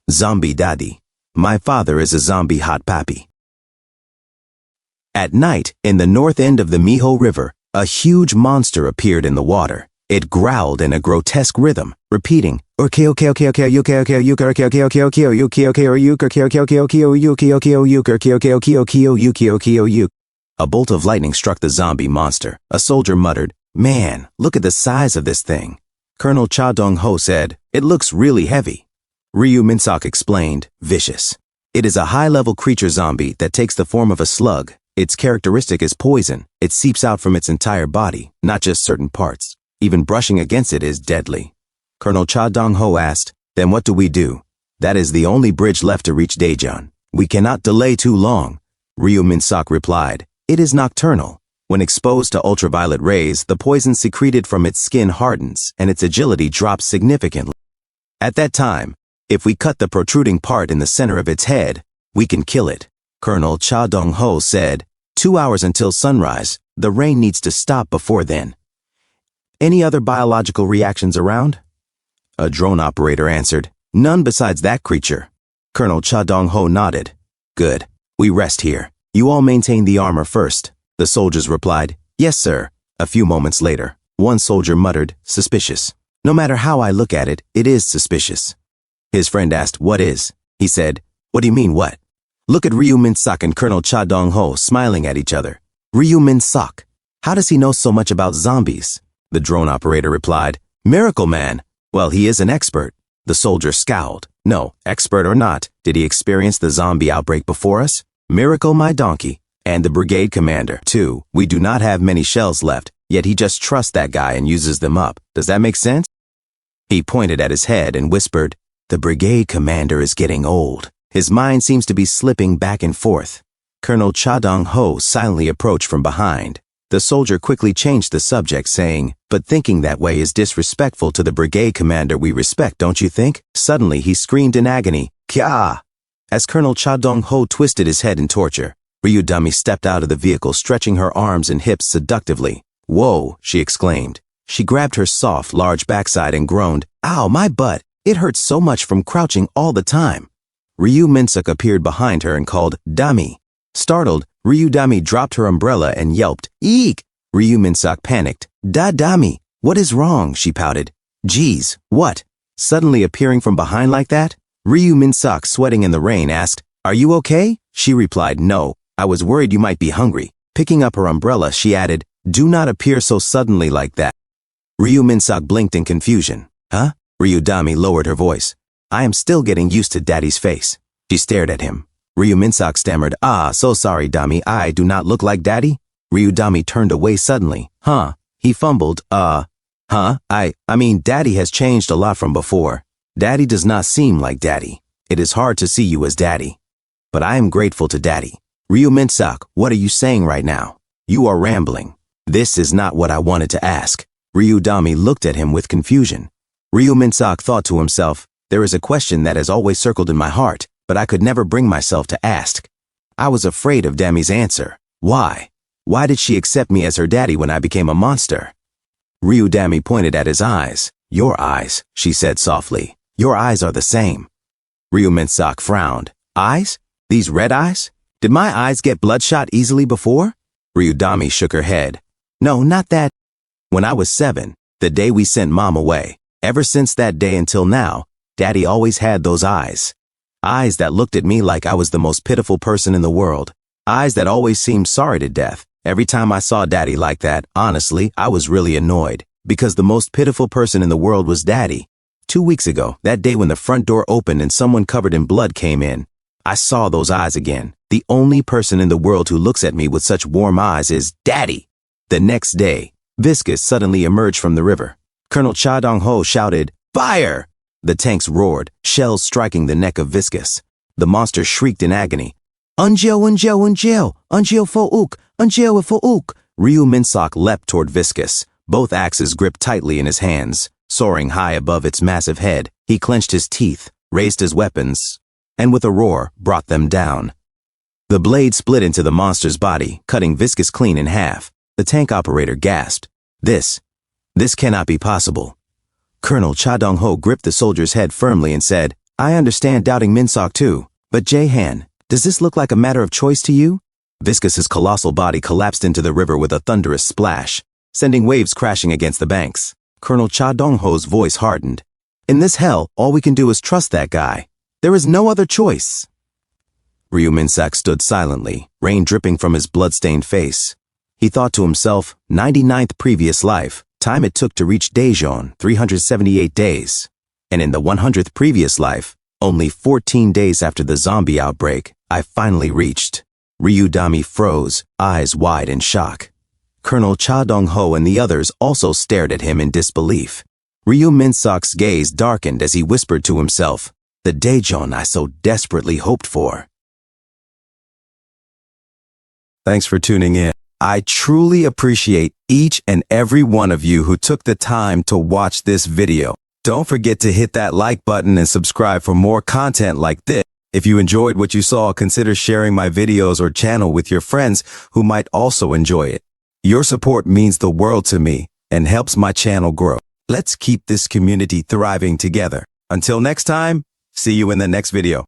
Zombie Dadi. My father is a zombie hot papi. At night, in the north end of the Miho River, a huge monster appeared in the water. It growled in a grotesque rhythm, repeating, a bolt of lightning struck the zombie monster. A soldier muttered, "Man, look at the size of this thing." Colonel Cha Dong-ho said, "It looks really heavy." Ryu Min-sok explained, "Vicious. It is a high-level creature zombie that takes the form of a slug. Its characteristic is poison. It seeps out from its entire body, not just certain parts. Even brushing against it is deadly." Colonel Cha Dong-ho asked, "Then what do we do?" "That is the only bridge left to reach Daejeon. We cannot delay too long." Ryu Min-sok replied, "It is nocturnal. When exposed to ultraviolet rays, the poison secreted from its skin hardens, and its agility drops significantly. At that time, if we cut the protruding part in the center of its head, we can kill it." Colonel Cha Dong-ho said, 2 hours until sunrise. The rain needs to stop before then. "Any other biological reactions around?" A drone operator answered, "None besides that creature." Colonel Cha Dong-ho nodded. "Good. We rest here. You all maintain the armor first." The soldiers replied, "Yes, sir." A few moments later, one soldier muttered, "Suspicious. No matter how I look at it, it is suspicious." His friend asked, "What is?" He said, "What do you mean, what?" Look at Ryu Min-sok and Colonel Cha Dong-ho smiling at each other. Ryu Min-sok, how does he know so much about zombies? The drone operator replied, "Miracle Man. Well, he is an expert." The soldier scowled. "No, expert or not, did he experience the zombie outbreak before us? Miracle my donkey. And the brigade commander, too. We do not have many shells left, yet he just trusts that guy and uses them up. Does that make sense?" He pointed at his head and whispered, "The brigade commander is getting old. His mind seems to be slipping back and forth." Colonel Cha Dong-ho silently approached from behind. The soldier quickly changed the subject, saying, "But thinking that way is disrespectful to the brigade commander we respect, don't you think?" Suddenly he screamed in agony, "Kya!" As Colonel Cha Dong-ho twisted his head in torture, Ryu Dami stepped out of the vehicle, stretching her arms and hips seductively. "Whoa," she exclaimed. She grabbed her soft, large backside and groaned, "Ow, my butt! It hurts so much from crouching all the time." Ryu Min-sok appeared behind her and called, "Dami." Startled, Ryu Dami dropped her umbrella and yelped, "Eek!" Ryu Min-sok panicked. Dami, what is wrong?" she pouted. "Geez, what?" Suddenly appearing from behind like that, Ryu Min-sok, sweating in the rain, asked, "Are you okay?" She replied, "No, I was worried you might be hungry." Picking up her umbrella, she added, "Do not appear so suddenly like that." Ryu Min-sok blinked in confusion. "Huh?" Ryu Dami lowered her voice. "I am still getting used to Daddy's face." She stared at him. Ryu Min-sok stammered, So sorry, Dami, I do not look like Daddy?" Ryu Dami turned away suddenly. "Huh?" He fumbled, I mean, Daddy has changed a lot from before. Daddy does not seem like Daddy. It is hard to see you as Daddy. But I am grateful to Daddy." "Ryu Min-sok, what are you saying right now? You are rambling. This is not what I wanted to ask." Ryu Dami looked at him with confusion. Ryu Min-sok thought to himself, "There is a question that has always circled in my heart, but I could never bring myself to ask." I was afraid of Dami's answer. Why? Why did she accept me as her daddy when I became a monster? Ryu Dami pointed at his eyes. "Your eyes," she said softly. "Your eyes are the same." Ryu Min-sok frowned. "Eyes? These red eyes? Did my eyes get bloodshot easily before?" Ryu Dami shook her head. "No, not that. When I was 7, the day we sent Mom away, ever since that day until now, Daddy always had those eyes. Eyes that looked at me like I was the most pitiful person in the world. Eyes that always seemed sorry to death. Every time I saw Daddy like that, honestly, I was really annoyed, because the most pitiful person in the world was Daddy. 2 weeks ago, that day when the front door opened and someone covered in blood came in, I saw those eyes again. The only person in the world who looks at me with such warm eyes is Daddy." The next day, Viscous suddenly emerged from the river. Colonel Cha Dong-ho shouted, "Fire!" The tanks roared, shells striking the neck of Viscous. The monster shrieked in agony. "Unjeo, unjeo, unjeo, unjeo fo ook, unjeo fo ook." Ryu Min-sok leapt toward Viscous, both axes gripped tightly in his hands. Soaring high above its massive head, he clenched his teeth, raised his weapons, and with a roar, brought them down. The blade split into the monster's body, cutting Viscous clean in half. The tank operator gasped. This cannot be possible." Colonel Cha Dong-ho gripped the soldier's head firmly and said, I understand doubting Minsok too, but Jahan, does this look like a matter of choice to you? Viscus's colossal body collapsed into the river with a thunderous splash, sending waves crashing against the banks. Colonel Cha Dong-ho's voice hardened. In this hell, all we can do is trust that guy. There is no other choice. Ryu Minsak stood silently, rain dripping from his blood-stained face. He thought to himself, 99th previous life, time it took to reach Daejeon, 378 days. And in the 100th previous life, only 14 days after the zombie outbreak, I finally reached. Ryu Dami froze, eyes wide in shock. Colonel Cha Dong-ho and the others also stared at him in disbelief. Ryu Minsok's gaze darkened as he whispered to himself, the Daejeon I so desperately hoped for. Thanks for tuning in. I truly appreciate each and every one of you who took the time to watch this video. Don't forget to hit that like button and subscribe for more content like this. If you enjoyed what you saw, consider sharing my videos or channel with your friends who might also enjoy it. Your support means the world to me and helps my channel grow. Let's keep this community thriving together. Until next time, see you in the next video.